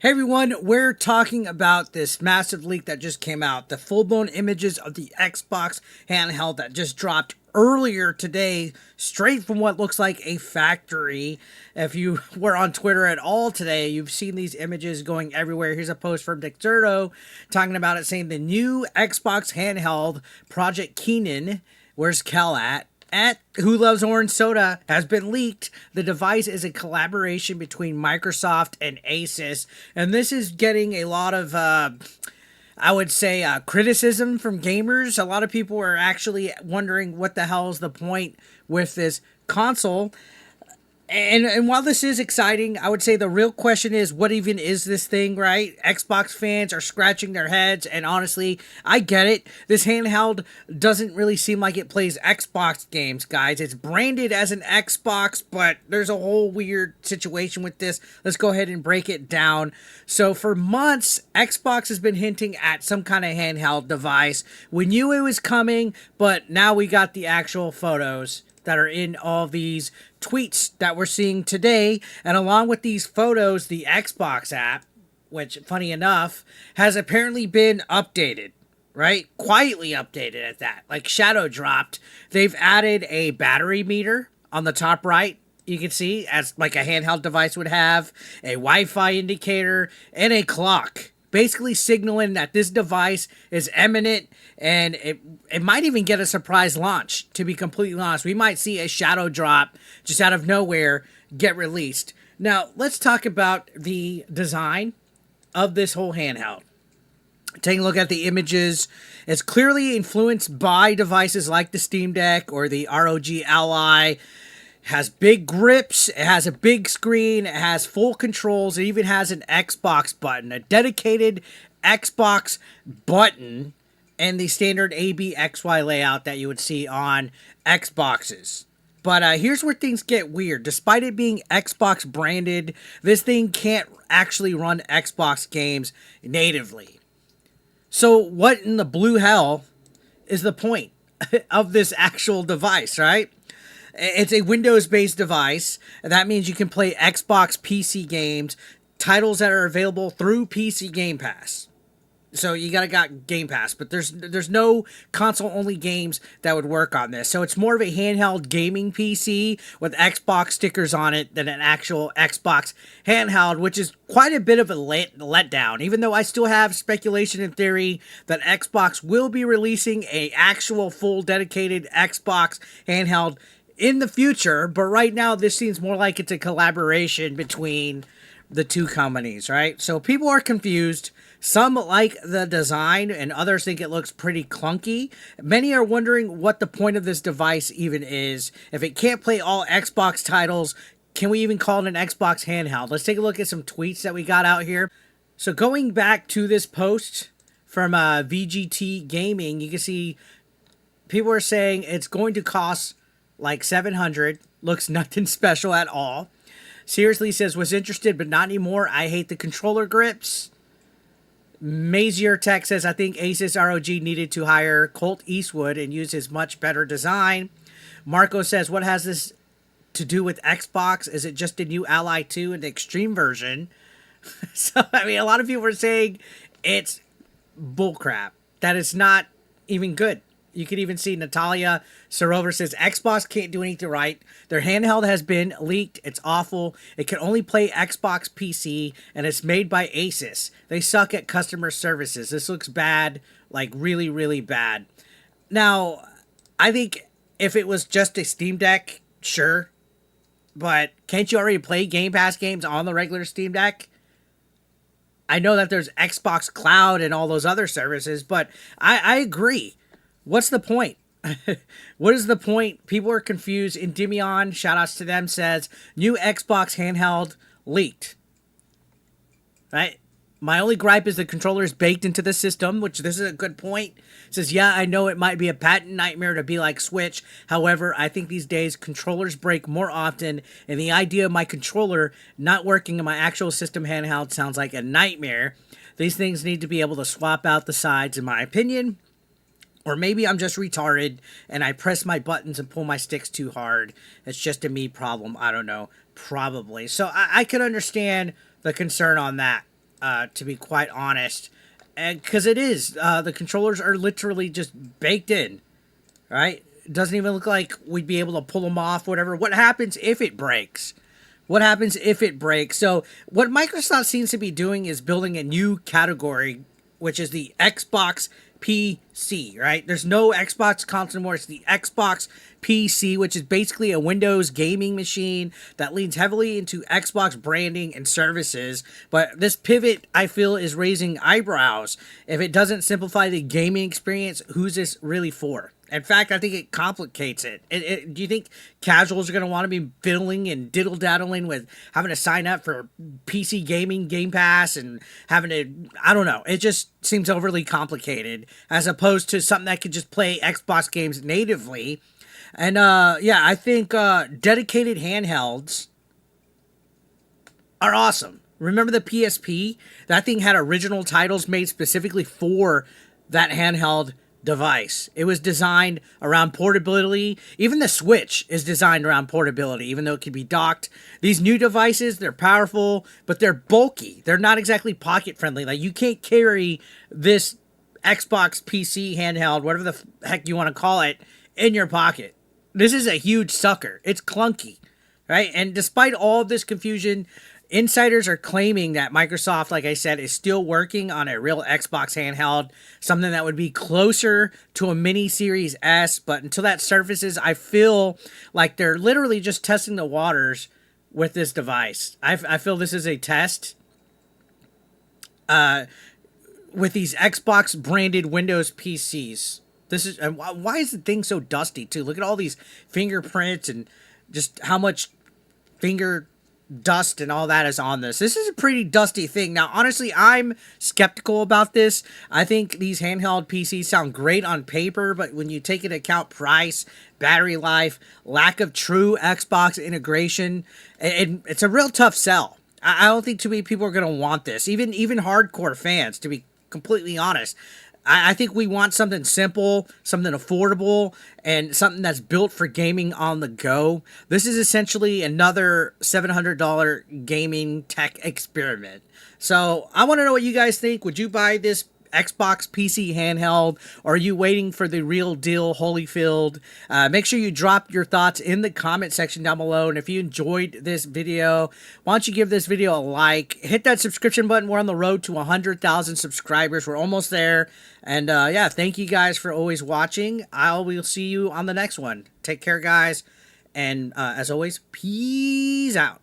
Hey everyone, we're talking about this massive leak that just came out. The full blown images of the Xbox handheld that just dropped earlier today, straight from what looks like a factory. If you were on Twitter at all today, you've seen these images going everywhere. Here's a post from Dexerto talking about it, saying the new Xbox handheld, Project Keenan, where's Cal at Who Loves Orange Soda has been leaked. The device is a collaboration between Microsoft and Asus, and this is getting a lot of, I would say, criticism from gamers. A lot of people are actually wondering what the hell is the point with this console. And while this is exciting, I would say the real question is, what even is this thing, right? Xbox fans are scratching their heads, and honestly, I get it. This handheld doesn't really seem like it plays Xbox games, guys. It's branded as an Xbox, but there's a whole weird situation with this. Let's go ahead and break it down. So for months, Xbox has been hinting at some kind of handheld device. We knew it was coming, but now we got the actual photos that are in all these tweets that we're seeing today. And along with these photos, the Xbox app, which, funny enough, has apparently been updated, right? Quietly updated at that. Like shadow dropped. They've added a battery meter on the top right. You can see, as like a handheld device would have, a Wi-Fi indicator, and a clock, basically signaling that this device is imminent, and it might even get a surprise launch, to be completely honest. We might see a shadow drop just out of nowhere get released. Now, let's talk about the design of this whole handheld. Taking a look at the images, it's clearly influenced by devices like the Steam Deck or the ROG Ally. Has big grips, it has a big screen, it has full controls, it even has an Xbox button, a dedicated Xbox button, and the standard ABXY layout that you would see on Xboxes. But here's where things get weird. Despite it being Xbox branded, this thing can't actually run Xbox games natively. So what in the blue hell is the point of this actual device, right? It's a Windows-based device. That means you can play Xbox PC games, titles that are available through PC Game Pass. So you got Game Pass, but there's no console-only games that would work on this. So it's more of a handheld gaming PC with Xbox stickers on it than an actual Xbox handheld, which is quite a bit of a letdown. Even though I still have speculation and theory that Xbox will be releasing a actual full dedicated Xbox handheld in the future, but right now this seems more like it's a collaboration between the two companies, right? So people are confused. Some like the design and others think it looks pretty clunky. Many are wondering what the point of this device even is. If it can't play all Xbox titles, can we even call it an Xbox handheld? Let's take a look at some tweets that we got out here. So going back to this post from VGT Gaming, you can see people are saying it's going to cost like 700. Looks nothing special at all. Seriously says, was interested but not anymore. I hate the controller grips. Mazier Tech says, I think Asus ROG needed to hire Colt Eastwood and use his much better design. Marco says, what has this to do with Xbox? Is it just a new Ally 2 in the extreme version? So, I mean, a lot of people are saying it's bullcrap, that it's not even good. You can even see Natalia Sorover says Xbox can't do anything right. Their handheld has been leaked. It's awful. It can only play Xbox PC, and it's made by Asus. They suck at customer services. This looks bad, like really, really bad. Now, I think if it was just a Steam Deck, sure. But can't you already play Game Pass games on the regular Steam Deck? I know that there's Xbox Cloud and all those other services, but I agree. What's the point? What is the point? People are confused. Endymion, shout outs to them, says, new Xbox handheld leaked. Right? My only gripe is the controller is baked into the system, which this is a good point. It says, yeah, I know it might be a patent nightmare to be like Switch. However, I think these days controllers break more often, and the idea of my controller not working in my actual system handheld sounds like a nightmare. These things need to be able to swap out the sides, in my opinion. Or maybe I'm just retarded and I press my buttons and pull my sticks too hard. It's just a me problem. I don't know. Probably. So I could understand the concern on that. to be quite honest. And because it is, the controllers are literally just baked in, right? It doesn't even look like we'd be able to pull them off, whatever. What happens if it breaks? What happens if it breaks? So, what Microsoft seems to be doing is building a new category, which is the Xbox PC, right? There's no Xbox console anymore. It's the Xbox PC, which is basically a Windows gaming machine that leans heavily into Xbox branding and services. But this pivot, I feel, is raising eyebrows. If it doesn't simplify the gaming experience, who's this really for? In fact, I think it complicates it. Do you think casuals are going to want to be fiddling and diddle-daddling with having to sign up for PC gaming Game Pass and having to, I don't know. It just seems overly complicated as opposed to something that could just play Xbox games natively. And yeah, I think dedicated handhelds are awesome. Remember the PSP? That thing had original titles made specifically for that handheld device. It was designed around portability. Even the Switch is designed around portability, even though it can be docked. These new devices, they're powerful, but they're bulky. They're not exactly pocket friendly. Like, you can't carry this Xbox PC handheld, whatever the heck you want to call it, in your pocket. This is a huge sucker. It's clunky, right? And despite all of this confusion, insiders are claiming that Microsoft, like I said, is still working on a real Xbox handheld, something that would be closer to a mini Series S. But until that surfaces, I feel like they're literally just testing the waters with this device. I feel this is a test with these Xbox branded Windows PCs. This is, and why is the thing so dusty too? Look at all these fingerprints and just how much finger dust and all that is on this. This is a pretty dusty thing. Now, honestly, I'm skeptical about this. I think these handheld PCs sound great on paper, but when you take into account price, battery life, lack of true Xbox integration, it's a real tough sell. I don't think too many people are going to want this. Even hardcore fans, to be completely honest. I think we want something simple, something affordable, and something that's built for gaming on the go. This is essentially another $700 gaming tech experiment. So I want to know what you guys think. Would you buy this Xbox PC handheld, or are you waiting for the real deal Holyfield? Make sure you drop your thoughts in the comment section down below, and if you enjoyed this video, why don't you give this video a like, hit that subscription button. We're on the road to 100,000 subscribers. We're almost there, and yeah, thank you guys for always watching. I will see you on the next one. Take care, guys, and as always, peace out.